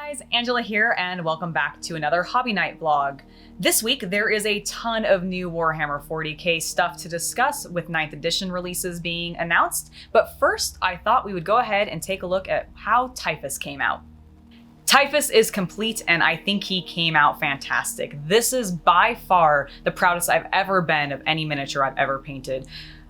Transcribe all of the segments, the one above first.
guys, Angela here, and welcome back to another Hobby Night vlog. This week, there is a ton of new Warhammer 40k stuff to discuss, with 9th edition releases being announced. But first, I thought we would go ahead and take a look at how Typhus came out. Typhus is complete, and I think he came out fantastic. This is by far the proudest I've ever been of any miniature I've ever painted.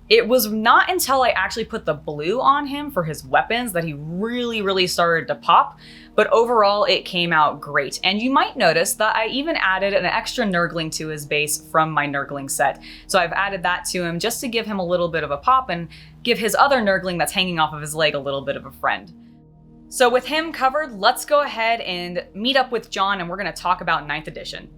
It was not until I actually put the blue on him for his weapons that he really started to pop, but overall it came out great. And you might notice that I even added an extra Nurgling to his base from my Nurgling set. So I've added that to him just to give him a little bit of a pop and give his other Nurgling that's hanging off of his leg a little bit of a friend. So with him covered, let's go ahead and meet up with John, and we're going to talk about 9th edition.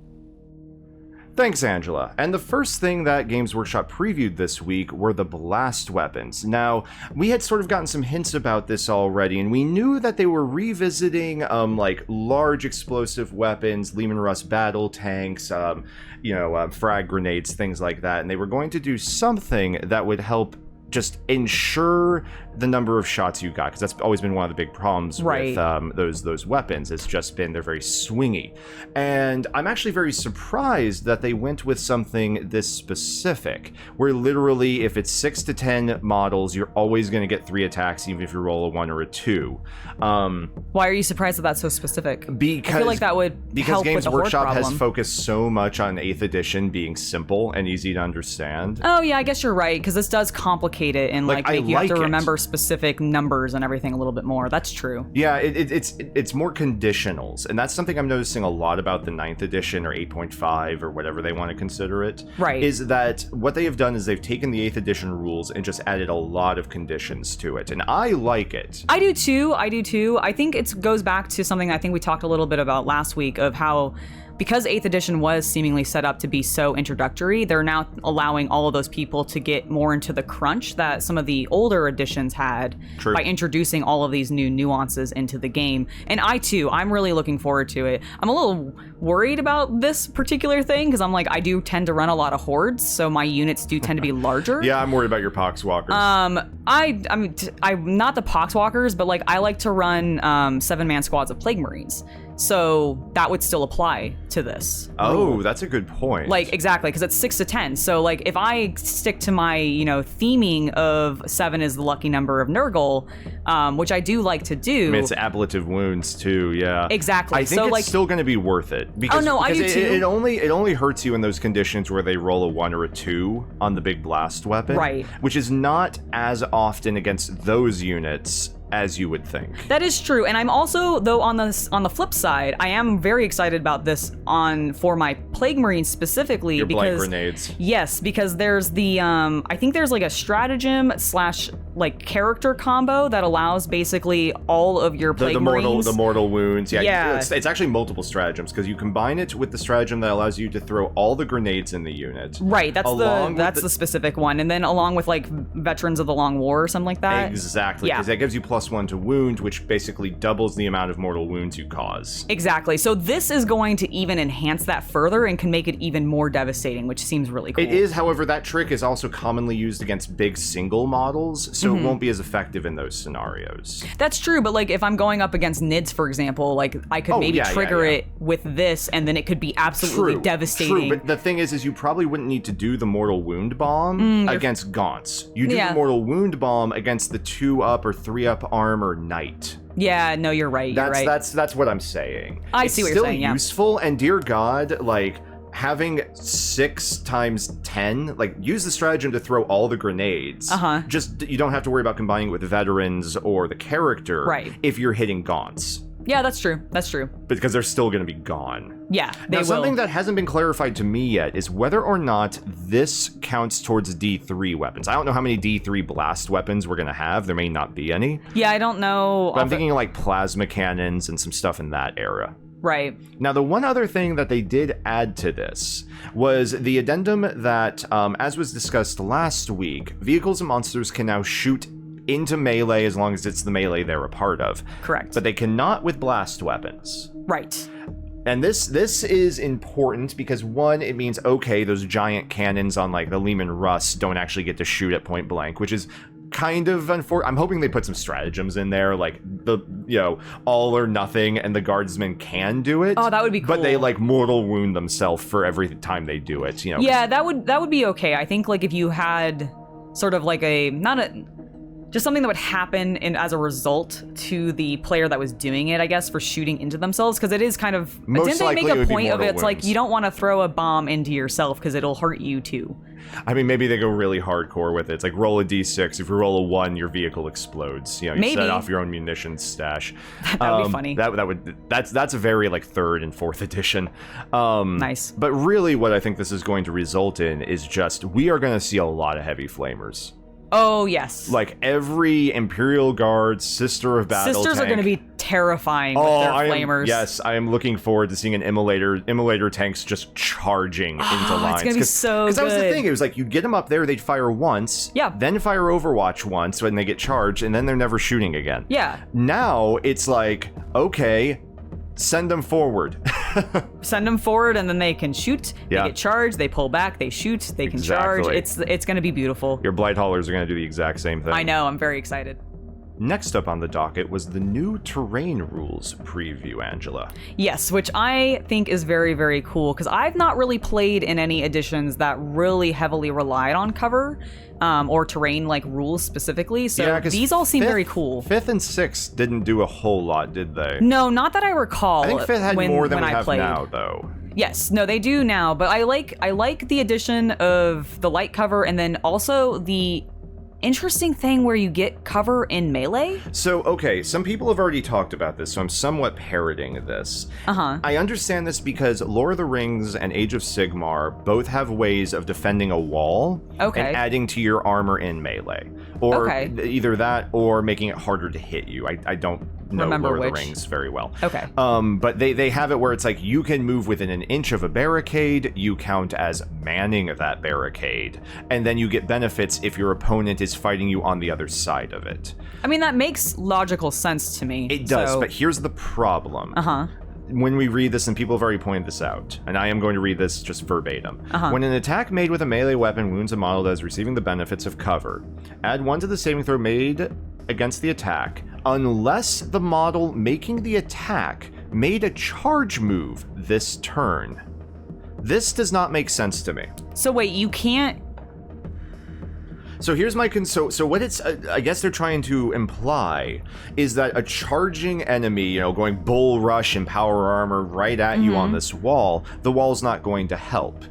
Thanks, Angela. And the first thing that Games Workshop previewed this week were the blast weapons. Now, we had sort of gotten some hints about this already, and we knew that they were revisiting like large explosive weapons, Leman Russ battle tanks, frag grenades, things like that. And they were going to do something that would help just ensure the number of shots you got, because that's always been one of the big problems with those weapons. It's just been they're very swingy, and I'm actually very surprised that they went with something this specific, where literally if it's 6 to 10 models, you're always going to get 3 attacks, even if you roll a 1 or a 2. Why are you surprised that that's so specific? Because I feel like that would help Games with the horde Workshop has problem. focused so much on 8th edition being simple and easy to understand. Oh yeah, I guess you're right, because this does complicate it and make you have to remember specific numbers and everything a little bit more. That's true. Yeah, it's more conditionals, and that's something I'm noticing a lot about the 9th edition or 8.5 or whatever they want to consider it. Right. Is that what they have done is they've taken the 8th edition rules and just added a lot of conditions to it, and I like it. I do too. I think it goes back to something I think we talked a little bit about last week, of how because 8th edition was seemingly set up to be so introductory, they're now allowing all of those people to get more into the crunch that some of the older editions had. True. By introducing all of these new nuances into the game. And I'm really looking forward to it. I'm a little worried about this particular thing, because I do tend to run a lot of hordes, so my units do tend to be larger. Yeah, I'm worried about your poxwalkers. I'm not the poxwalkers, but I like to run 7-man squads of plague marines. So that would still apply to this. Oh, that's a good point. Exactly, because it's 6 to 10. So if I stick to my, theming of 7 is the lucky number of Nurgle, which I do like to do. I mean, it's ablative wounds too, yeah. Exactly. I think it's still going to be worth it. Because, I do too. It only hurts you in those conditions where they roll a 1 or a 2 on the big blast weapon. Right. Which is not as often against those units as you would think. That is true, and I'm also, though, on the flip side, I am very excited about this for my Plague Marines specifically. Your blight grenades. Yes, because there's the I think there's a stratagem / character combo that allows basically all of your Plague Marines. The mortal wounds. Yeah. It's actually multiple stratagems, because you combine it with the stratagem that allows you to throw all the grenades in the unit. Right. That's the specific one, and then along with Veterans of the Long War or something like that. Exactly. Because that gives you +1 to wound, which basically doubles the amount of mortal wounds you cause. Exactly. So this is going to even enhance that further and can make it even more devastating, which seems really cool. It is, however, that trick is also commonly used against big single models, so it won't be as effective in those scenarios. That's true, but if I'm going up against NIDS, for example, I could maybe trigger it with this, and then it could be absolutely devastating. True, but the thing is you probably wouldn't need to do the Mortal Wound Bomb against Gaunts. You do the Mortal Wound Bomb against the 2-up or 3-up armor knight. Yeah, no, you're right. That's what I'm saying. I see what you're saying. It's still useful, and dear God, having 6 times 10, use the stratagem to throw all the grenades. Just you don't have to worry about combining it with veterans or the character if you're hitting Gaunts. Yeah, that's true. Because they're still going to be gone. Yeah, they will. Something that hasn't been clarified to me yet is whether or not this counts towards D3 weapons. I don't know how many D3 blast weapons we're going to have. There may not be any. Yeah, I don't know. But I'm thinking plasma cannons and some stuff in that era. Right. Now, the one other thing that they did add to this was the addendum that, as was discussed last week, vehicles and monsters can now shoot into melee as long as it's the melee they're a part of. Correct. But they cannot with blast weapons. Right. And this is important because, one, it means, okay, those giant cannons on the Leman Russ don't actually get to shoot at point blank, which is kind of I'm hoping they put some stratagems in there, like the all or nothing, and the guardsmen can do it. Oh, that would be cool. But they like mortal wound themselves for every time they do it. Yeah, that would be okay. I think like if you had sort of like just something that would happen as a result to the player that was doing it, I guess, for shooting into themselves, because it is kind of... Most didn't they make a point of it? It's wounds. like, you don't want to throw a bomb into yourself because it'll hurt you too. I mean, maybe they go really hardcore with it. It's like roll a d6. If you roll a 1, your vehicle explodes. You set off your own munitions stash. That would be funny. That's a very like 3rd and 4th edition. Nice. But really what I think this is going to result in is just we are going to see a lot of heavy flamers. Oh, yes. Like every Imperial Guard, Sister of Battle Sisters tank. are going to be terrifying with their flamers. Yes, I am looking forward to seeing an immolator tanks just charging into lines. It's going to be so good. Because that was the thing. It was like you'd get them up there, they'd fire once, then fire Overwatch once when they get charged, and then they're never shooting again. Yeah. Now it's like, okay, send them forward. Send them forward, and then they can shoot. Yeah. They get charged. They pull back. They shoot. They can charge. It's going to be beautiful. Your Blight Haulers are going to do the exact same thing. I know. I'm very excited. Next up on the docket was the new terrain rules preview, Angela. Yes, which I think is very, very cool, because I've not really played in any editions that really heavily relied on cover or terrain like rules specifically, so these all seem very cool. 5th and 6th didn't do a whole lot, did they? No, not that I recall. I think 5th had more than we have played. now, though. Yes, no, they do now, but I like the addition of the light cover, and then also the interesting thing where you get cover in melee. So, okay, some people have already talked about this, so I'm somewhat parroting this. I understand this because Lord of the Rings and Age of Sigmar both have ways of defending a wall and adding to your armor in melee. Or either that or making it harder to hit you. I don't know Lord of the Rings very well. But they have it where it's like you can move within an inch of a barricade, you count as manning that barricade, and then you get benefits if your opponent is fighting you on the other side of it. I mean, that makes logical sense to me. It does, but here's the problem. When we read this, and people have already pointed this out, and I am going to read this just verbatim. When an attack made with a melee weapon wounds a model that is receiving the benefits of cover, add 1 to the saving throw made against the attack, unless the model making the attack made a charge move this turn. This does not make sense to me. So wait, you can't... So here's my so what it's I guess they're trying to imply is that a charging enemy, going bull rush and power armor right at you on this wall, the wall's not going to help.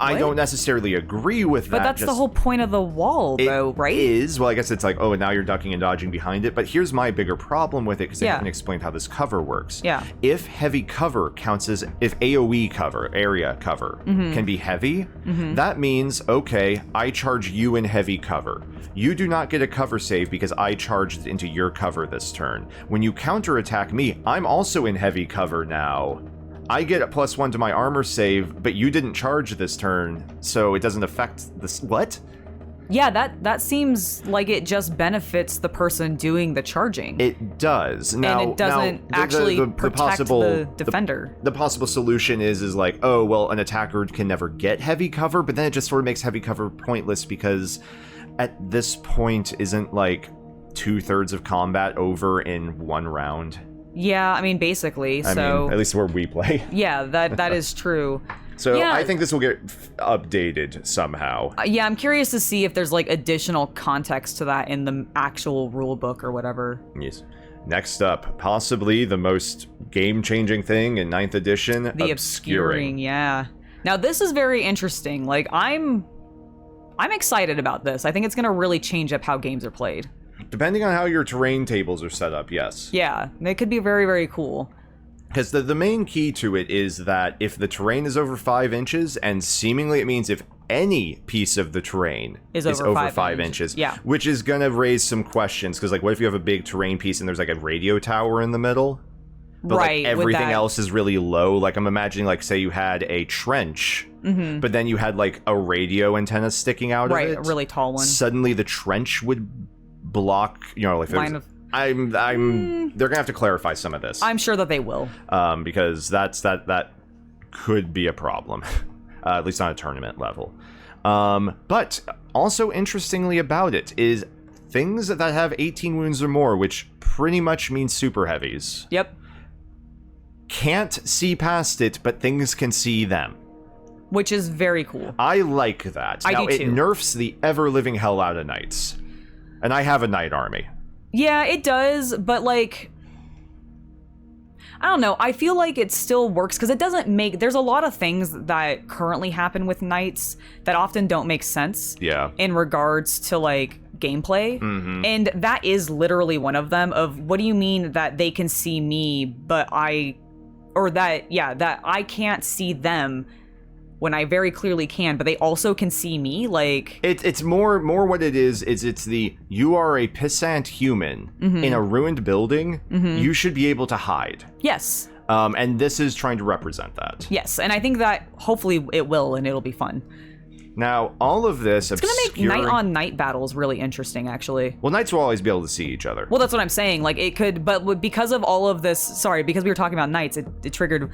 I don't necessarily agree with that. But that's the whole point of the wall, though, right? It is. Well, I guess it's like, oh, and now you're ducking and dodging behind it. But here's my bigger problem with it, because they haven't explained how this cover works. If heavy cover counts as, if AoE cover, area cover, can be heavy, that means, okay, I charge you in heavy cover. You do not get a cover save because I charged into your cover this turn. When you counterattack me, I'm also in heavy cover now. I get a +1 to my armor save, but you didn't charge this turn, so it doesn't affect this. What? Yeah, that seems like it just benefits the person doing the charging. It does. Now, and it doesn't actually protect the defender. The possible solution is like, oh, well, an attacker can never get heavy cover, but then it just sort of makes heavy cover pointless because at this point, isn't like 2/3 of combat over in one round? Yeah, I mean, basically. I mean, at least where we play. Yeah, that is true. So I think this will get updated somehow. Yeah, I'm curious to see if there's like additional context to that in the actual rule book or whatever. Yes. Next up, possibly the most game-changing thing in 9th edition, the obscuring. Yeah. Now this is very interesting. Like I'm excited about this. I think it's gonna really change up how games are played. Depending on how your terrain tables are set up, yes. Yeah, it could be very, very cool. Because the main key to it is that if the terrain is over 5 inches, and seemingly it means if any piece of the terrain is over 5 inches, which is going to raise some questions, because like what if you have a big terrain piece and there's like a radio tower in the middle? But like everything else is really low. Like I'm imagining like say you had a trench, but then you had like a radio antenna sticking out of it. Right, a really tall one. Suddenly the trench would block, like line of... they're gonna have to clarify some of this. I'm sure that they will. Because that could be a problem, at least on a tournament level. But also interestingly about it is things that have 18 wounds or more, which pretty much means super heavies. Yep. Can't see past it, but things can see them. Which is very cool. I like that. I now, do too. It nerfs the ever-living hell out of knights. And I have a knight army. Yeah, it does, but like... I don't know. I feel like it still works because it doesn't make... There's a lot of things that currently happen with knights that often don't make sense. Yeah. In regards to like gameplay. Mm-hmm. And that is literally one of them of what do you mean that they can see me, but that I can't see them when I very clearly can, but they also can see me, like... It's more what it is it's the, you are a pissant human in a ruined building, you should be able to hide. Yes. And this is trying to represent that. Yes, and I think that hopefully it will, and it'll be fun. Now, all of this... It's gonna make night-on-night battles really interesting, actually. Well, knights will always be able to see each other. Well, that's what I'm saying. Like, it could... But because of all of this... Sorry, because we were talking about knights, it triggered...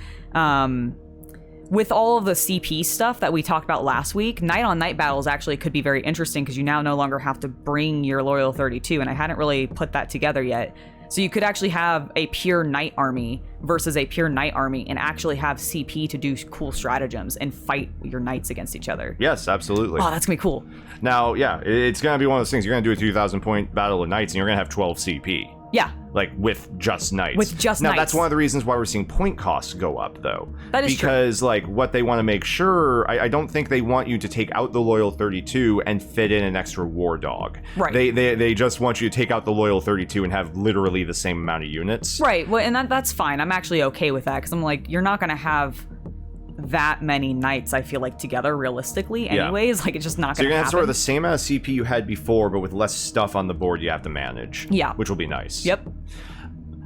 with all of the CP stuff that we talked about last week, night-on-night battles actually could be very interesting because you now no longer have to bring your Loyal 32, and I hadn't really put that together yet. So you could actually have a pure knight army versus a pure knight army and actually have CP to do cool stratagems and fight your knights against each other. Yes, absolutely. Oh, that's gonna be cool. Now, yeah, it's going to be one of those things. You're going to do a 2,000 point battle of knights and you're going to have 12 CP. Yeah. Like, with just knights. With just now, knights. That's one of the reasons why we're seeing point costs go up, though. That is true. Because, like, what they want to make sure... I don't think they want you to take out the Loyal 32 and fit in an extra War Dog. Right. They just want you to take out the Loyal 32 and have literally the same amount of units. Right. Well, and that's fine. I'm actually okay with that because I'm like, you're not going to have that many knights, I feel like, together realistically anyways. Yeah. Like, it's just not so going to happen. So you're going to have sort of the same amount of CP you had before, but with less stuff on the board you have to manage. Yeah. Which will be nice. Yep.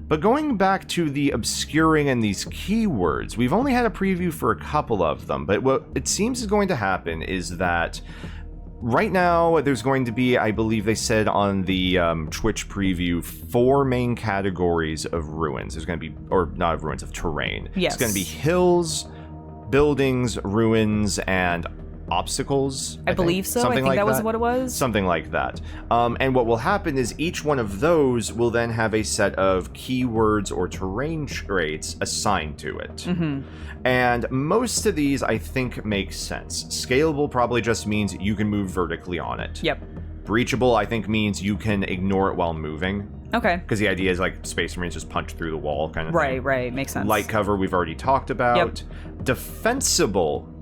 But going back to the obscuring and these keywords, we've only had a preview for a couple of them, but what it seems is going to happen is that right now there's going to be, I believe they said on the Twitch preview, 4 main categories of ruins. There's going to be, or not of ruins, of terrain. Yes. It's going to be hills, buildings, ruins, and obstacles. I believe so. Something I think like that was what it was. Something like that. And what will happen is each one of those will then have a set of keywords or terrain traits assigned to it. Mm-hmm. And most of these, I think, make sense. Scalable probably just means you can move vertically on it. Yep. Breachable, I think, means you can ignore it while moving. Okay. Because the idea is, like, Space Marines just punch through the wall kind of thing. Right. Makes sense. Light cover, we've already talked about. Yep. Defensible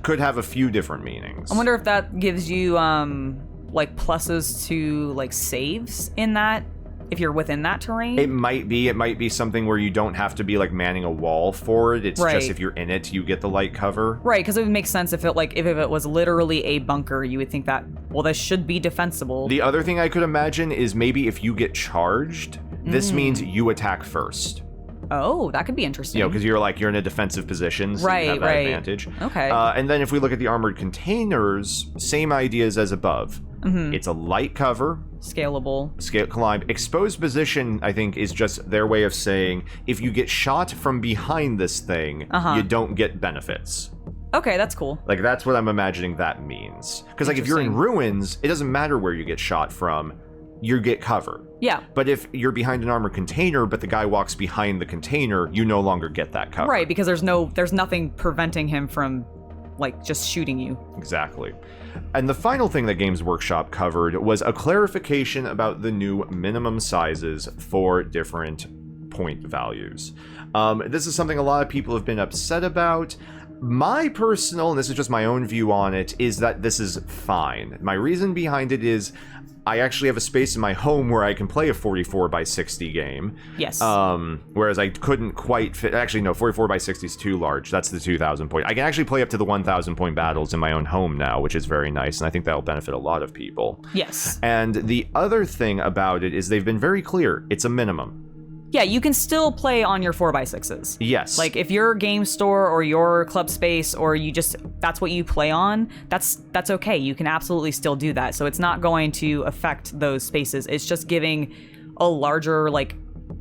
could have a few different meanings. I wonder if that gives you like pluses to like saves in that, if you're within that terrain. It might be something where you don't have to be like manning a wall for it. It's just if you're in it, you get the light cover. Right, because it would make sense if it was literally a bunker, you would think that, well, this should be defensible. The other thing I could imagine is maybe if you get charged, this means you attack first. Oh, that could be interesting. You know, because you're in a defensive position, so you have that advantage. Okay. And then if we look at the armored containers, same ideas as above. Mm-hmm. It's a light cover. Scalable. Climb. Exposed position, I think, is just their way of saying, if you get shot from behind this thing, you don't get benefits. Okay, that's cool. Like, that's what I'm imagining that means. Because, like, if you're in ruins, it doesn't matter where you get shot from. You get cover. Yeah. But if you're behind an armored container, but the guy walks behind the container, you no longer get that cover. Right, because there's nothing preventing him from, like, just shooting you. Exactly. And the final thing that Games Workshop covered was a clarification about the new minimum sizes for different point values. This is something a lot of people have been upset about. My personal, and this is just my own view on it, is that this is fine. My reason behind it is I actually have a space in my home where I can play a 44 by 60 game. Yes. Whereas I couldn't quite fit... Actually, no, 44 by 60 is too large. That's the 2,000 point. I can actually play up to the 1,000 point battles in my own home now, which is very nice, and I think that'll benefit a lot of people. Yes. And the other thing about it is they've been very clear. It's a minimum. Yeah, you can still play on your 4x6s. Yes. Like, if your game store or your club space or that's what you play on, that's okay. You can absolutely still do that. So it's not going to affect those spaces. It's just giving a larger, like,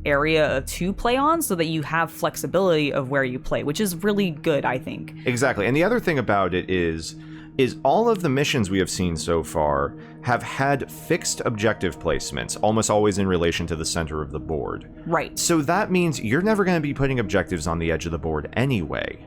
area to play on so that you have flexibility of where you play, which is really good, I think. Exactly. And the other thing about it is is all of the missions we have seen so far have had fixed objective placements, almost always in relation to the center of the board. Right. So that means you're never going to be putting objectives on the edge of the board anyway.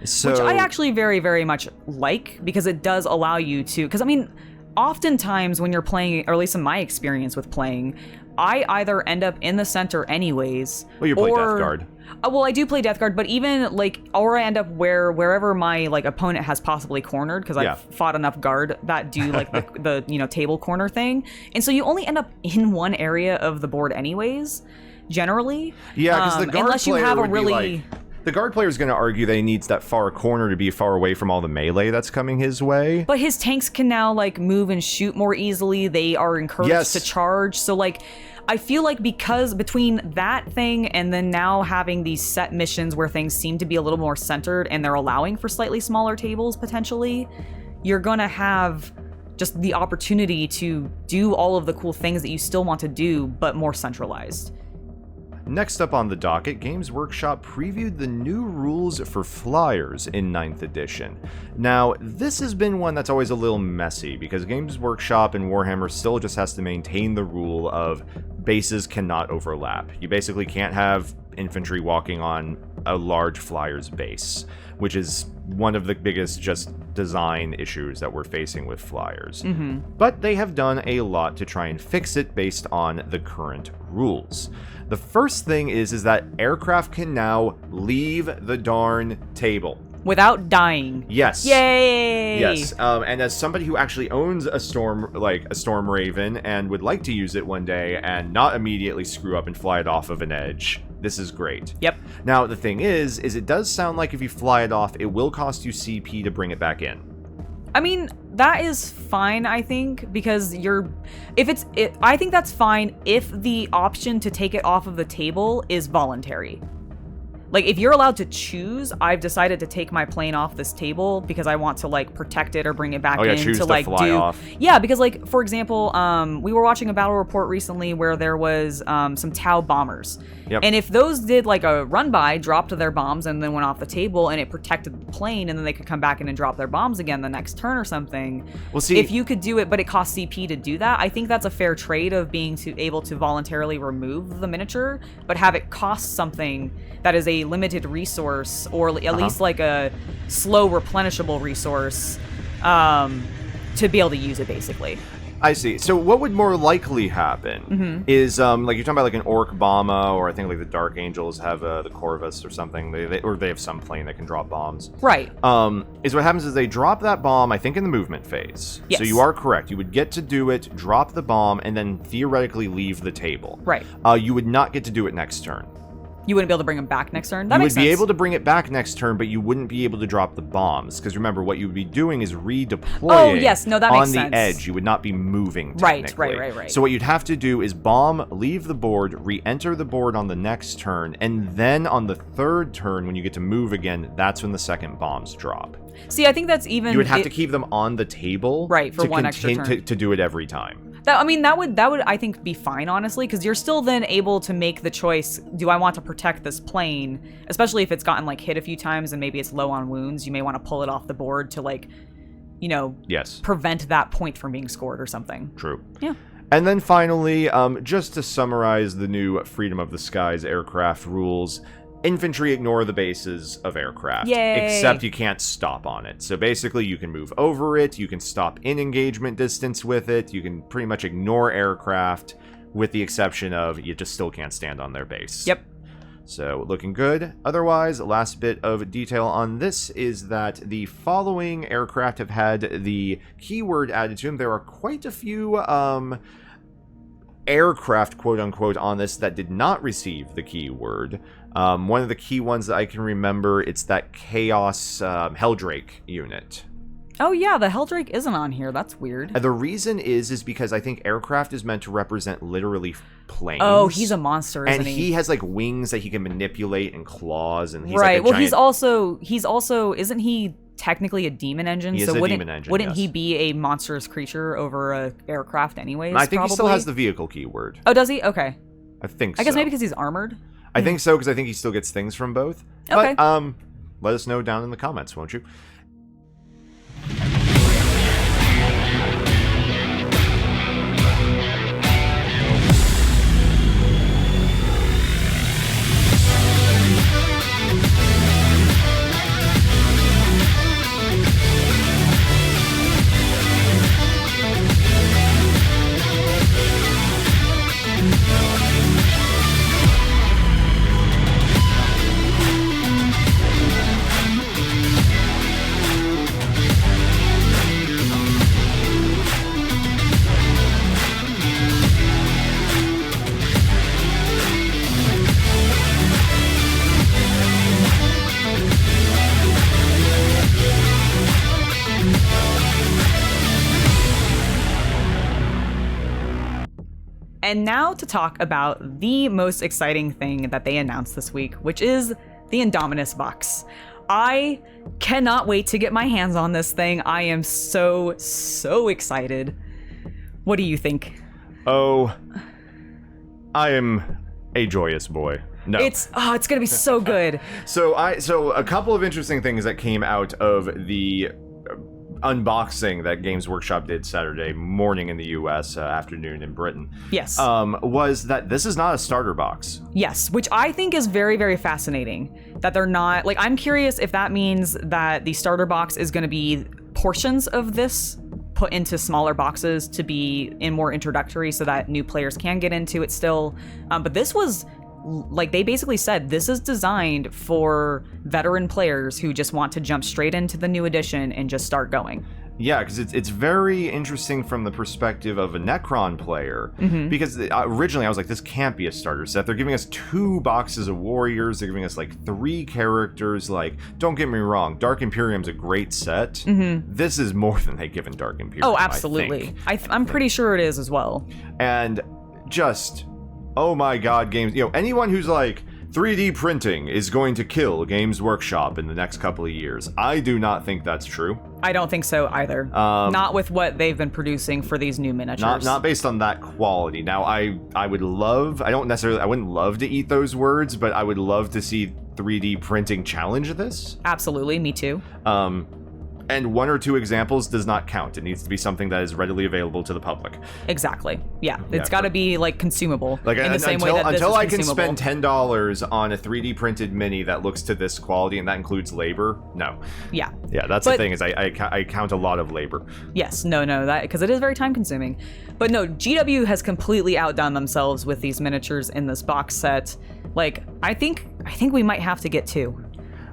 So, which I actually very, very much like, because it does allow you to, because I mean, oftentimes when you're playing, or at least in my experience with playing, I either end up in the center anyways. Well, you play Death Guard. Well, I do play Death Guard, but even like, or I end up wherever my like opponent has possibly cornered, because I've fought enough guard that do like the table corner thing, and so you only end up in one area of the board anyways, generally. Yeah, because the guard unless you player have a would really. be like, the guard player is going to argue that he needs that far corner to be far away from all the melee that's coming his way. But his tanks can now like move and shoot more easily. They are encouraged to charge. So like, I feel like because between that thing and then now having these set missions where things seem to be a little more centered and they're allowing for slightly smaller tables potentially, you're gonna have just the opportunity to do all of the cool things that you still want to do, but more centralized. Next up on the docket, Games Workshop previewed the new rules for flyers in 9th edition. Now, this has been one that's always a little messy, because Games Workshop and Warhammer still just has to maintain the rule of bases cannot overlap. You basically can't have infantry walking on a large flyer's base, which is one of the biggest just design issues that we're facing with flyers. But they have done a lot to try and fix it based on the current rules. The first thing is that aircraft can now leave the darn table. Without dying. Yes. Yay! Yes. And as somebody who actually owns a Storm Raven and would like to use it one day and not immediately screw up and fly it off of an edge, this is great. Yep. Now, the thing is it does sound like if you fly it off, it will cost you CP to bring it back in. I mean, that is fine, I think, because I think that's fine if the option to take it off of the table is voluntary. Like, if you're allowed to choose, I've decided to take my plane off this table because I want to, like, protect it or bring it back in choose to, like, fly off. Yeah, because, like, for example, we were watching a battle report recently where there was some Tau bombers. Yep. And if those did, like, a run-by, dropped their bombs, and then went off the table, and it protected the plane, and then they could come back in and drop their bombs again the next turn or something. Well, see, if you could do it, but it costs CP to do that, I think that's a fair trade of being able to voluntarily remove the miniature, but have it cost something that is a limited resource, or at least like a slow replenishable resource, to be able to use it, basically. I see. So what would more likely happen is, like you're talking about like an Orc Bomba, or I think like the Dark Angels have the Corvus or something, or they have some plane that can drop bombs. Right. Is what happens is they drop that bomb, I think, in the movement phase. Yes. So you are correct. You would get to do it, drop the bomb, and then theoretically leave the table. Right. You would not get to do it next turn. You wouldn't be able to bring them back next turn? You would be able to bring it back next turn, but you wouldn't be able to drop the bombs. Because remember, what you would be doing is redeploying on the edge. You would not be moving, technically. Right. So what you'd have to do is bomb, leave the board, re-enter the board on the next turn, and then on the third turn, when you get to move again, that's when the second bombs drop. See, I think that's even... You would have to keep them on the table for one extra turn. To do it every time. That would I think be fine, honestly, because you're still then able to make the choice, do I want to protect this plane, especially if it's gotten like hit a few times and maybe it's low on wounds, you may want to pull it off the board to like, prevent that point from being scored or something. True. Yeah. And then finally, just to summarize the new Freedom of the Skies aircraft rules, infantry ignore the bases of aircraft. Yay. Except you can't stop on it. So basically you can move over it, you can stop in engagement distance with it, you can pretty much ignore aircraft, with the exception of you just still can't stand on their base. Yep. So looking good. Otherwise, last bit of detail on this is that the following aircraft have had the keyword added to them. There are quite a few aircraft, quote-unquote, on this that did not receive the keyword. One of the key ones that I can remember, it's that Chaos Helldrake unit. Oh yeah, the Helldrake isn't on here. That's weird. The reason is because I think aircraft is meant to represent literally planes. Oh, he's a monster, isn't he? And he has like wings that he can manipulate and claws, and he's right. Like a giant... he's also isn't he technically a demon engine? He is a demon engine, wouldn't yes. he be a monstrous creature over a aircraft anyways? I think probably? He still has the vehicle keyword. Oh, does he? Okay. I think so. I guess maybe because he's armored. I think so, because I think he still gets things from both. Okay. But let us know down in the comments, won't you? And now to talk about the most exciting thing that they announced this week, which is the Indomitus box. I cannot wait to get my hands on this thing. I am so excited. What do you think? Oh, I am a joyous boy. No. It's gonna be so good. So a couple of interesting things that came out of the unboxing that Games Workshop did Saturday morning in the US, afternoon in Britain. Yes. Was that this is not a starter box. Yes, which I think is very, very fascinating. That they're not, like, I'm curious if that means that the starter box is going to be portions of this put into smaller boxes to be in more introductory so that new players can get into it still. But this was, like, they basically said this is designed for veteran players who just want to jump straight into the new edition and just start going. Yeah, because it's very interesting from the perspective of a Necron player, because originally I was like, this can't be a starter set. They're giving us 2 boxes of warriors, they're giving us like 3 characters. Like, don't get me wrong, Dark Imperium's a great set. This is more than they've given Dark Imperium. Oh, absolutely. I'm pretty sure it is as well. And just, oh my god, games, anyone who's like, 3D printing is going to kill Games Workshop in the next couple of years. I do not think that's true. I don't think so either. Not with what they've been producing for these new miniatures. Not based on that quality. Now, I wouldn't love to eat those words, but I would love to see 3D printing challenge this. Absolutely, me too. And 1 or 2 examples does not count. It needs to be something that is readily available to the public. Exactly. Yeah, it's got to be like consumable. Like, in the same way that this until is I can consumable. spend $10 on a 3D printed mini that looks to this quality, and that includes labor. No. Yeah. Yeah, that's the thing, is I count a lot of labor. Yes. No, that, because it is very time consuming. But no, GW has completely outdone themselves with these miniatures in this box set. Like, I think we might have to get 2.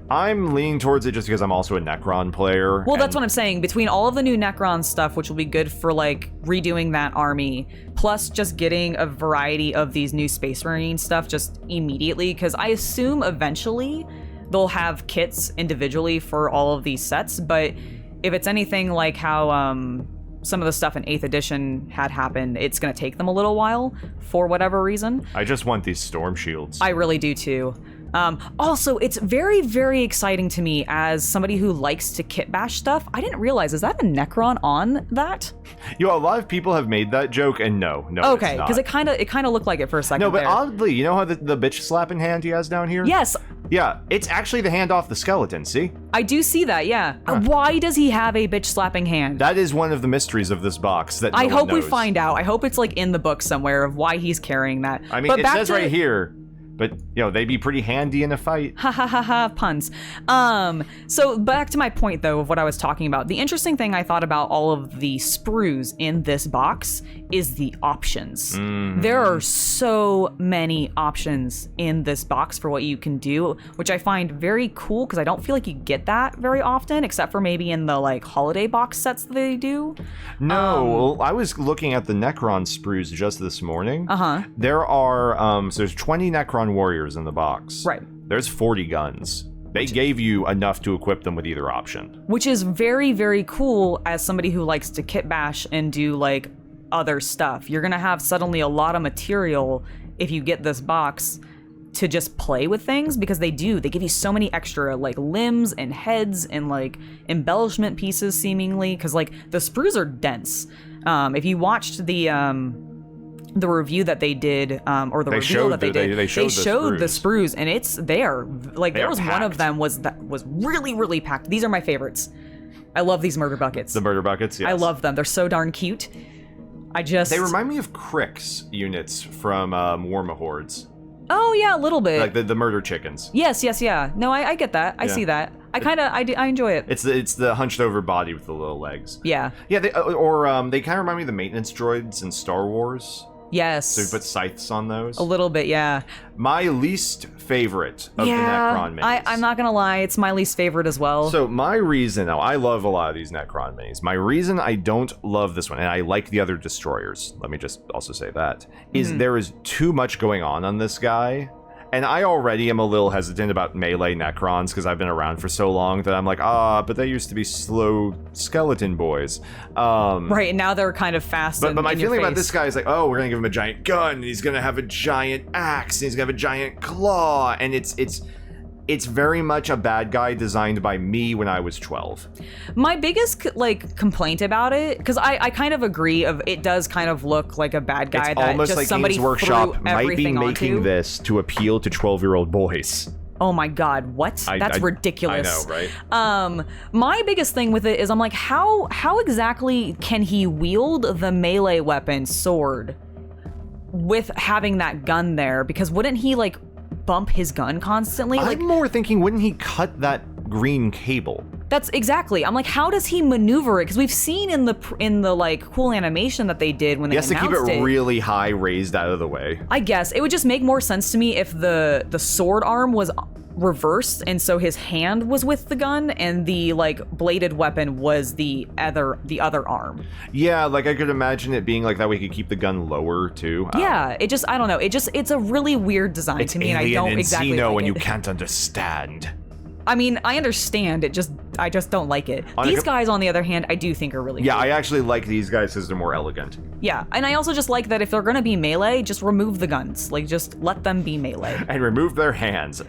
I'm leaning towards it just because I'm also a Necron player. Well, that's what I'm saying. Between all of the new Necron stuff, which will be good for, like, redoing that army, plus just getting a variety of these new Space Marine stuff just immediately, because I assume eventually they'll have kits individually for all of these sets, but if it's anything like how some of the stuff in 8th edition had happened, it's going to take them a little while for whatever reason. I just want these storm shields. I really do too. Also, it's very, very exciting to me as somebody who likes to kit bash stuff. I didn't realize, is that a Necron on that? A lot of people have made that joke, and no, okay, because it kind of looked like it for a second. No, but there. oddly, you know how the bitch slapping hand he has down here? Yes. Yeah, it's actually the hand off the skeleton, see? I do see that, yeah. Why does he have a bitch slapping hand? That is one of the mysteries of this box that I hope knows. we find out. I hope it's like in the book somewhere of why he's carrying that. I mean, it says right here, but, they'd be pretty handy in a fight. Ha ha ha ha, puns. So back to my point, though, of what I was talking about. The interesting thing I thought about all of the sprues in this box is the options. There are so many options in this box for what you can do, which I find very cool, because I don't feel like you get that very often, except for maybe in the, like, holiday box sets that they do. No, well, I was looking at the Necron sprues just this morning. There are, so there's 20 Necron warriors in the box. Right. There's 40 guns. They gave you enough to equip them with either option. Which is very, very cool as somebody who likes to kit bash and do, like, other stuff. You're gonna have suddenly a lot of material if you get this box to just play with things, because they give you so many extra, like, limbs and heads and, like, embellishment pieces seemingly, because, like, the sprues are dense. If you watched the review that they did, or the reveal that they did, they showed the sprues, and there was packed. One of them was really, really packed. These are my favorites. I love these murder buckets. The murder buckets, yes. I love them. They're so darn cute. They remind me of Crix units from War Mahords. Oh yeah, a little bit. Like the murder chickens. Yes, yeah. No, I get that. I see that. I enjoy it. It's the hunched over body with the little legs. Yeah. Yeah, they kind of remind me of the maintenance droids in Star Wars. Yes. So you put scythes on those? A little bit, yeah. My least favorite of the Necron minis. I'm not gonna lie, it's my least favorite as well. So my reason, now I love a lot of these Necron minis. My reason I don't love this one, and I like the other destroyers, let me just also say that, is there is too much going on this guy. And I already am a little hesitant about melee Necrons because I've been around for so long that I'm like, but they used to be slow skeleton boys. Right, and now they're kind of fast. But my feeling about this guy is like, we're gonna give him a giant gun, and he's gonna have a giant axe, and he's gonna have a giant claw, and it's very much a bad guy designed by me when I was 12. My biggest complaint about it, because I kind of agree, it does kind of look like a bad guy it's that almost just like somebody Games Workshop threw might be everything making onto. this to appeal to 12-year-old boys. Oh my god, what? That's ridiculous. I know, right? My biggest thing with it is I'm like, how exactly can he wield the melee weapon sword with having that gun there? Because wouldn't he bump his gun constantly? I'm more thinking, wouldn't he cut that green cable? That's exactly. I'm like, how does he maneuver it? Because we've seen in the cool animation that they did when they announced it. He has to keep it really high, raised out of the way. I guess it would just make more sense to me if the sword arm was reversed, and so his hand was with the gun, and the bladed weapon was the other arm. Yeah, I could imagine it being like that. We could keep the gun lower too. Yeah, I don't know. It's a really weird design to me, and I don't exactly like it. When you can't understand. I mean, I understand it, I just don't like it. These guys, on the other hand, I do think are really cool. I actually like these guys because they're more elegant. Yeah, and I also just like that if they're gonna be melee, just remove the guns. Just let them be melee. And remove their hands.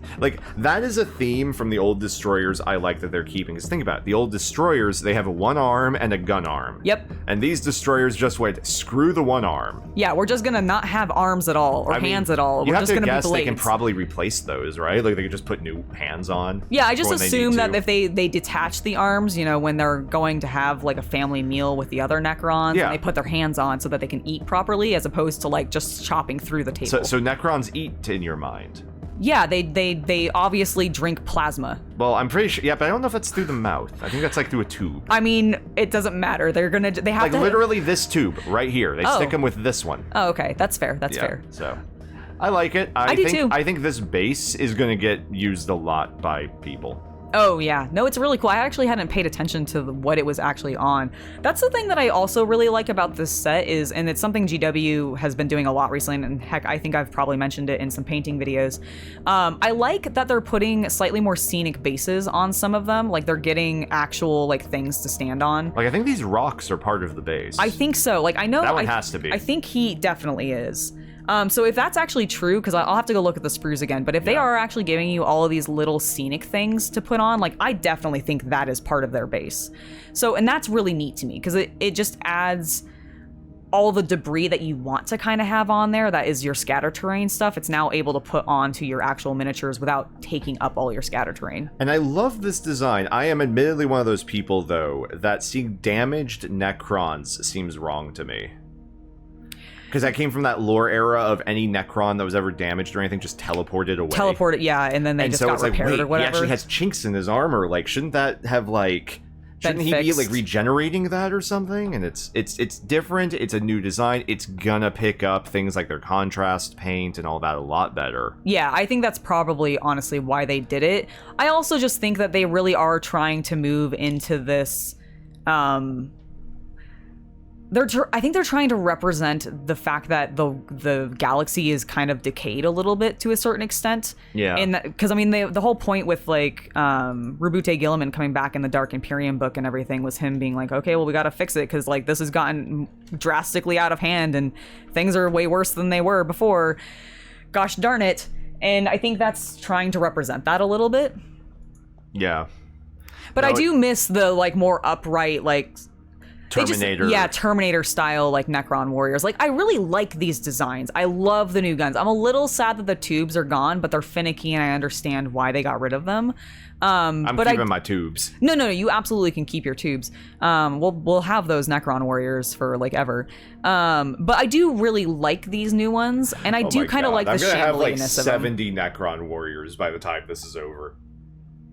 That is a theme from the old destroyers I like that they're keeping. Because think about it, the old destroyers, they have a one arm and a gun arm. Yep. And these destroyers just went, screw the one arm. Yeah, we're just gonna not have arms at all, or hands at all. You We're have just to gonna guess be blades. they can probably replace those, right? They could just put new hands on. Yeah, I just assume that if they detach the arms, when they're going to have a family meal with the other Necrons, and they put their hands on so that they can eat properly, as opposed to just chopping through the table. So Necrons eat in your mind? Yeah, they obviously drink plasma. Well, I'm pretty sure. Yeah, but I don't know if that's through the mouth. I think that's through a tube. I mean, it doesn't matter. They have to literally this tube right here. They stick them with this one. Oh, okay, that's fair. That's fair. So, I like it. I do too. I think this base is going to get used a lot by people. Oh yeah, no, it's really cool. I actually hadn't paid attention to what it was actually on. That's the thing that I also really like about this set is, and it's something GW has been doing a lot recently, and heck, I think I've probably mentioned it in some painting videos. I like that they're putting slightly more scenic bases on some of them, they're getting actual things to stand on. I think these rocks are part of the base. I think so. I know that one has to be. I think he definitely is. So if that's actually true, because I'll have to go look at the sprues again, but if they are actually giving you all of these little scenic things to put on, I definitely think that is part of their base. So, and that's really neat to me, because it just adds all the debris that you want to kind of have on there, that is your scatter terrain stuff, it's now able to put onto your actual miniatures without taking up all your scatter terrain. And I love this design. I am admittedly one of those people, though, that seeing damaged Necrons seems wrong to me. Because that came from that lore era of any Necron that was ever damaged or anything just teleported away. Teleported, yeah, and then they just got repaired or whatever. He actually has chinks in his armor. Shouldn't that have shouldn't he be regenerating that or something? And it's different. It's a new design. It's gonna pick up things like their contrast paint and all that a lot better. Yeah, I think that's probably honestly why they did it. I also just think that they really are trying to move into this. I think they're trying to represent the fact that the galaxy is kind of decayed a little bit to a certain extent. Yeah. Because the whole point with Rabute Gilliman coming back in the Dark Imperium book and everything was him being like, okay, well, we got to fix it because this has gotten drastically out of hand and things are way worse than they were before. Gosh darn it. And I think that's trying to represent that a little bit. Yeah. But I do miss the more upright Terminator. Terminator style Necron warriors. I really like these designs. I love the new guns. I'm a little sad that the tubes are gone, but they're finicky and I understand why they got rid of them. I'm keeping my tubes. No, you absolutely can keep your tubes. We'll have those Necron warriors for ever. But I do really like these new ones, and I do kind of like the shambliness of them. I'm gonna have 70 Necron warriors by the time this is over.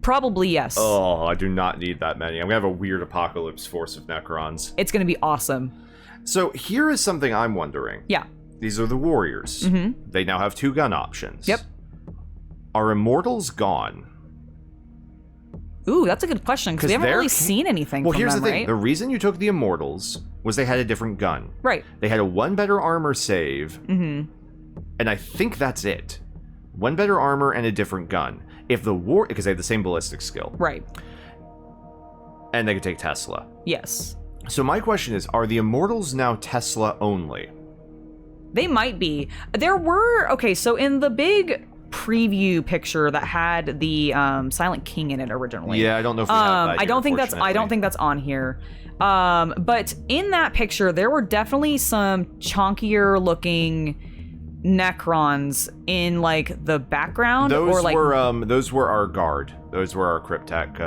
Probably, yes. Oh, I do not need that many. I'm gonna have a weird apocalypse force of Necrons. It's gonna be awesome. So here is something I'm wondering. Yeah. These are the warriors. Mm-hmm. They now have 2 gun options. Yep. Are immortals gone? Ooh, that's a good question, because we haven't really seen anything from them, here's the thing. right? The reason you took the immortals was they had a different gun. Right. They had a 1 better armor save. Mm-hmm. And I think that's it. one better armor, and a different gun. Because they have the same ballistic skill. Right. And they can take Tesla. Yes. So my question is, are the Immortals now Tesla only? They might be. There were... Okay, so in the big preview picture that had the Silent King in it originally. Yeah, I don't know if we have that I don't think that's on here. But in that picture, there were definitely some chunkier looking Necrons in like the background. Those were our guard. Those were our Cryptek,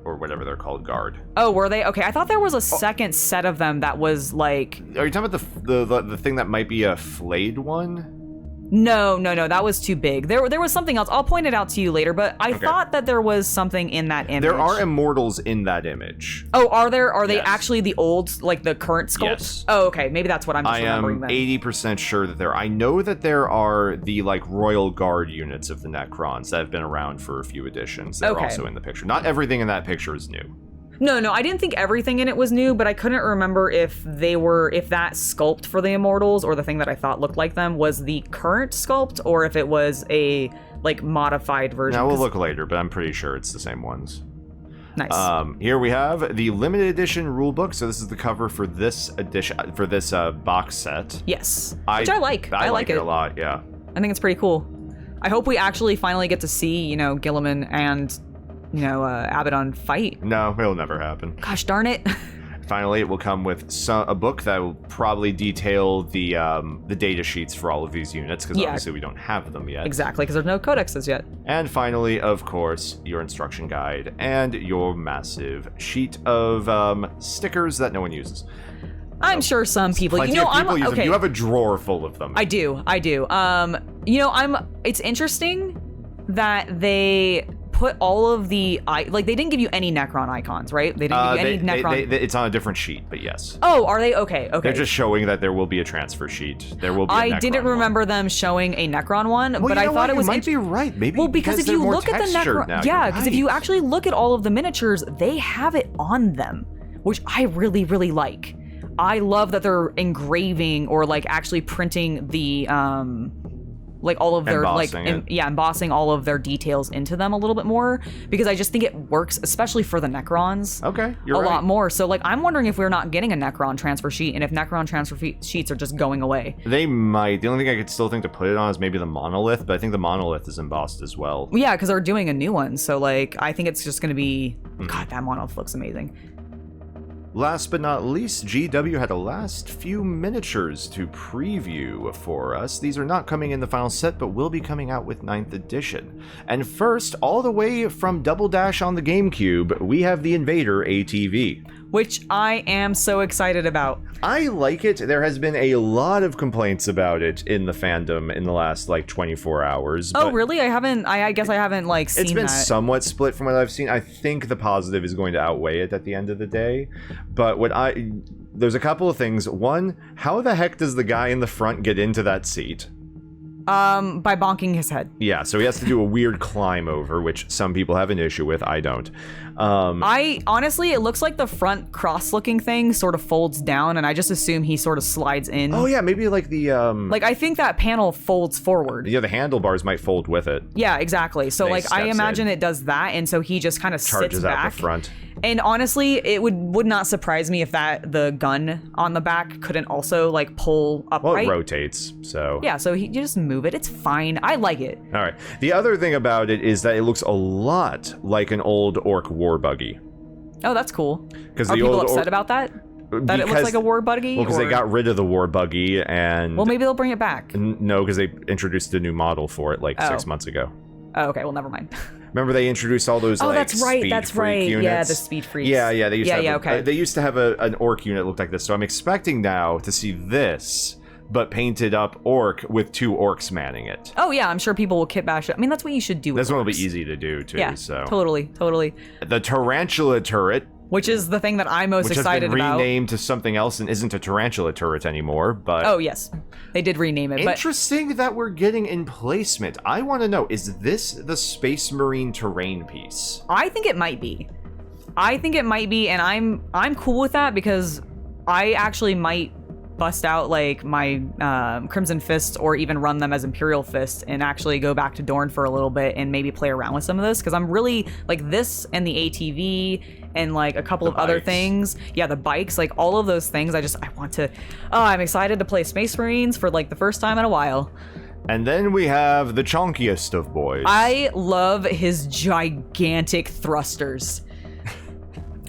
or whatever they're called, guard. Oh, were they? Okay, I thought there was a second set of them that was like... Are you talking about the thing that might be a flayed one? No, that was too big. There was something else. I'll point it out to you later, but I thought that there was something in that image. There are Immortals in that image. Oh, are there? Are they Yes. actually the old, like the current sculpt? Yes. Oh, okay. Maybe that's what I'm just remembering then. I am 80% sure that I know that there are the like Royal Guard units of the Necrons that have been around for a few editions. They're also in the picture. Not everything in that picture is new. No, I didn't think everything in it was new, but I couldn't remember if that sculpt for the Immortals or the thing that I thought looked like them was the current sculpt or if it was a like modified version. Now we'll look later, but I'm pretty sure it's the same ones. Nice. Here we have the limited edition rulebook. So this is the cover for this edition, for this box set. Yes, which I like. I like it a lot. Yeah, I think it's pretty cool. I hope we actually finally get to see, Gilliman and Abaddon fight. No, it'll never happen. Gosh darn it. Finally, it will come with a book that will probably detail the data sheets for all of these units, because obviously we don't have them yet. Exactly, because there's no codexes yet. And finally, of course, your instruction guide and your massive sheet of stickers that no one uses. I'm sure some people, use them. You have a drawer full of them. I do. It's interesting that they put all of the they didn't give you any Necron icons, right? They didn't give you any Necron. It's on a different sheet, but yes. Oh, are they? Okay. They're just showing that there will be a transfer sheet. There will be. I didn't remember them showing a Necron one, but I thought it was. You might be right. Maybe. Well, because if you look at the Necron, because if you actually look at all of the miniatures, they have it on them, which I really, really like. I love that they're engraving or like actually printing the like all of their embossing all of their details into them a little bit more, because I just think it works, especially for the Necrons. Okay, you're right. A lot more. So like I'm wondering if we're not getting a Necron transfer sheet, and if Necron transfer sheets are just going away. They might. The only thing I could still think to put it on is maybe the monolith, but I think the monolith is embossed as well. Yeah, because they're doing a new one. So like I think it's just going to be God, that monolith looks amazing. Last but not least, GW had the last few miniatures to preview for us. These are not coming in the final set, but will be coming out with 9th edition. And first, all the way from Double Dash on the GameCube, we have the Invader ATV. Which I am so excited about. I like it. There has been a lot of complaints about it in the fandom in the last, 24 hours. Oh, really? I guess I haven't, seen that. It's been somewhat split from what I've seen. I think the positive is going to outweigh it at the end of the day. But there's a couple of things. One, how the heck does the guy in the front get into that seat? By bonking his head. Yeah, so he has to do a weird climb over, which some people have an issue with. I don't. Honestly, it looks like the front cross-looking thing sort of folds down, and I just assume he sort of slides in. Oh yeah, maybe like the I think that panel folds forward. Yeah, the handlebars might fold with it. Yeah, exactly. So I imagine it does that, and so he just kind of sits back. Out the front. And honestly, it would not surprise me if the gun on the back couldn't also pull upright. Well, it rotates, so. Yeah, so you just move it. It's fine. I like it. All right. The other thing about it is that it looks a lot like an old orc war buggy. Oh, that's cool. Are people upset about that? That it looks like a war buggy? Well, because they got rid of the war buggy and... Well, maybe they'll bring it back. No, because they introduced a new model for it 6 months ago. Oh, okay. Well, never mind. Remember they introduced all those that's right. units? Yeah, the speed freaks. Yeah. They used to have an orc unit that looked like this. So I'm expecting now to see this, but painted up orc with 2 orcs manning it. Oh yeah, I'm sure people will kit bash it. I mean, that's what you should do with This one will be easy to do too. Yeah, so. Totally. The tarantula turret, which is the thing that I'm most excited about. Which has been renamed to something else and isn't a tarantula turret anymore, but... Oh, yes. They did rename it, Interesting that we're getting emplacement. I want to know, is this the Space Marine terrain piece? I think it might be. And I'm cool with that because I actually might bust out like my Crimson Fists or even run them as Imperial Fists and actually go back to Dorne for a little bit and maybe play around with some of this, because I'm really like this and the ATV and like a couple of other things. Yeah, the bikes, like all of those things. I'm excited to play Space Marines for like the first time in a while. And then we have the chonkiest of boys. I love his gigantic thrusters.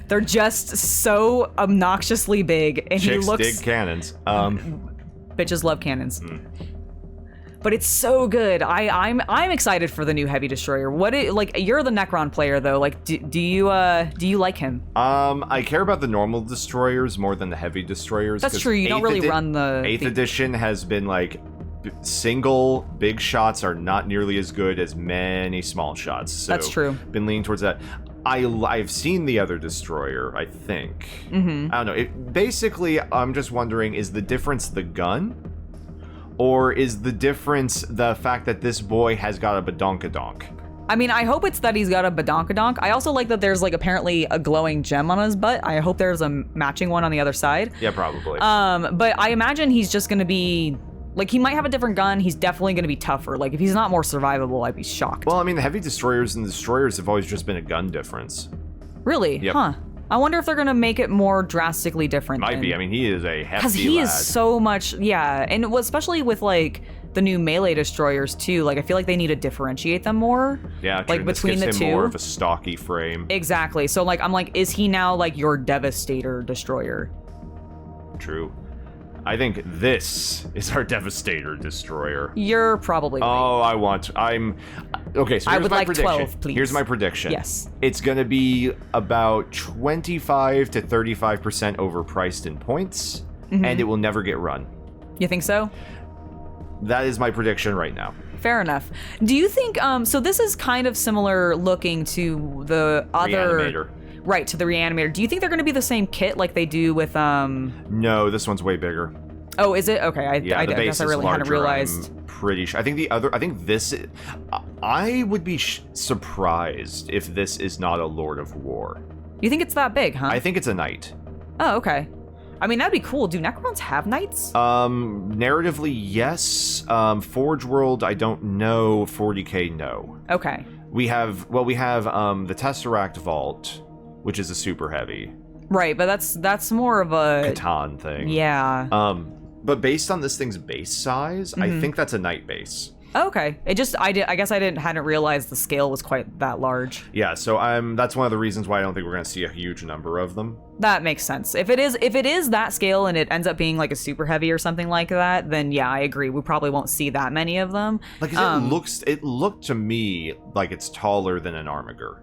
They're just so obnoxiously big, and Chicks he looks. dig cannons. Bitches love cannons. But it's so good. I'm excited for the new heavy destroyer. You're the Necron player though. Like, do you like him? I care about the normal destroyers more than the heavy destroyers. That's true. You don't really run the 8th edition has been like single big shots are not nearly as good as many small shots. So that's true. Been leaning towards that. I've seen the other destroyer, I think. I don't know. Basically, I'm just wondering, is the difference the gun? Or is the difference the fact that this boy has got a badonkadonk? I mean, I hope it's that he's got a badonkadonk. I also like that there's like apparently a glowing gem on his butt. I hope there's a matching one on the other side. Yeah, probably. But I imagine he's just going to be... Like, he might have a different gun. He's definitely going to be tougher. Like, if he's not more survivable, I'd be shocked. Well, I mean, the heavy destroyers and the destroyers have always just been a gun difference. Really? Yep. Huh. I wonder if they're going to make it more drastically different. Might be. I mean, he is a hefty because he lad. is so much... Yeah. And especially with, like, the new melee destroyers, too. Like, I feel like they need to differentiate them more. Yeah, true. Like, between the gives two. him more of a stocky frame. Exactly. So, like, I'm like, is he now, like, your Devastator destroyer? True. I think this is our Devastator destroyer. You're probably right. Okay, so I here's would my like prediction. 12, please. Here's my prediction. Yes. It's going to be about 25 to 35% overpriced in points, and it will never get run. You think so? That is my prediction right now. Fair enough. Do you think, so this is kind of similar looking to the other... Reanimator. Right, to the Reanimator. Do you think they're going to be the same kit like they do with, No, this one's way bigger. Oh, is it? Okay, I the base guess I is really hadn't larger, realized. I'm pretty sure. I would be surprised if this is not a Lord of War. You think it's that big, huh? I think it's a knight. Oh, okay. I mean, that'd be cool. Do Necrons have knights? Narratively, yes. Forge World, I don't know. 40k, no. Okay. We have the Tesseract Vault, which is a super heavy. Right, but that's more of a Catan thing. Yeah. But based on this thing's base size, I think that's a knight base. Okay. I guess I hadn't realized the scale was quite that large. Yeah, so that's one of the reasons why I don't think we're going to see a huge number of them. That makes sense. If it is that scale and it ends up being like a super heavy or something like that, then yeah, I agree. We probably won't see that many of them. Like, it looked to me like it's taller than an Armiger.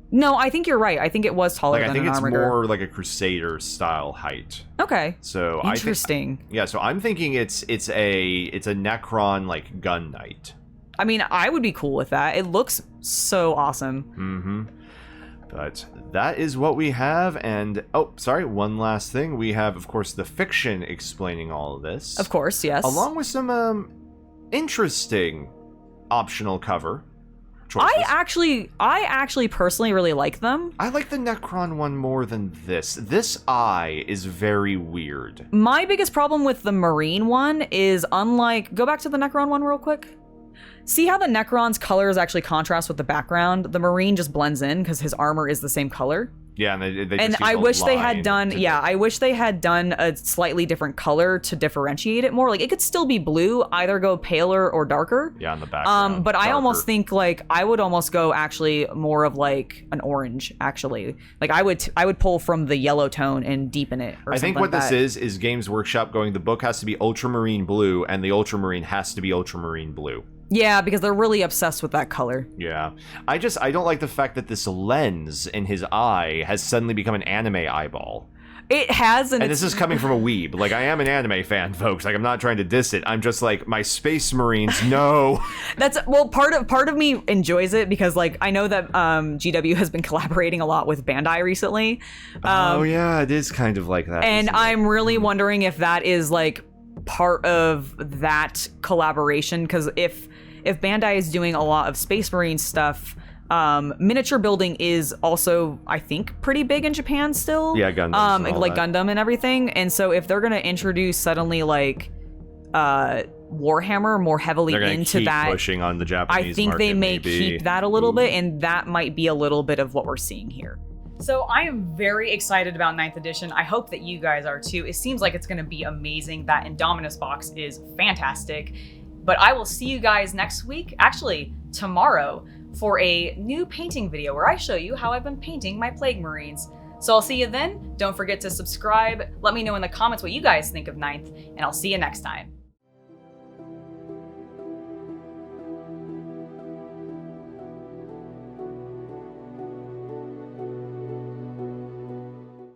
No, I think you're right. I think it was taller than an Armiger. I think it's more like a Crusader style height. Okay. So interesting. So I'm thinking it's a Necron like gun knight. I mean, I would be cool with that. It looks so awesome. Mm-hmm. But that is what we have, and one last thing. We have, of course, the fiction explaining all of this. Of course, yes. Along with some interesting optional cover choices. I actually personally really like them. I like the Necron one more than this. This eye is very weird. My biggest problem with the Marine one is go back to the Necron one real quick. See how the Necron's colors actually contrast with the background? The Marine just blends in because his armor is the same color. Yeah, and they and just I use wish a they line had done to I wish they had done a slightly different color to differentiate it more. Like, it could still be blue, either go paler or darker. Yeah, on the background. But darker. I almost think like I would almost go actually more of like an orange actually. Like I would pull from the yellow tone and deepen it or I think something what like this that. is Games Workshop going, the book has to be ultramarine blue and the ultramarine has to be ultramarine blue. Yeah, because they're really obsessed with that color. Yeah. I don't like the fact that this lens in his eye has suddenly become an anime eyeball. It has, and this is coming from a weeb. Like, I am an anime fan, folks. Like, I'm not trying to diss it. I'm just like, my Space Marines, no. Part of me enjoys it because, like, I know that GW has been collaborating a lot with Bandai recently. Oh yeah, it is kind of like that. And I'm really wondering if that is like part of that collaboration, because if Bandai is doing a lot of Space Marine stuff, Miniature building is also, I think, pretty big in Japan still. Yeah, Gundam. Like Gundam and everything. And so if they're gonna introduce suddenly like Warhammer more heavily into that, pushing on the Japanese I think market, they may maybe. keep that a little bit, and that might be a little bit of what we're seeing here. So I am very excited about 9th edition. I hope that you guys are too. It seems like it's going to be amazing. That Indomitus box is fantastic. But I will see you guys next week, actually tomorrow, for a new painting video where I show you how I've been painting my Plague Marines. So I'll see you then. Don't forget to subscribe. Let me know in the comments what you guys think of 9th, and I'll see you next time.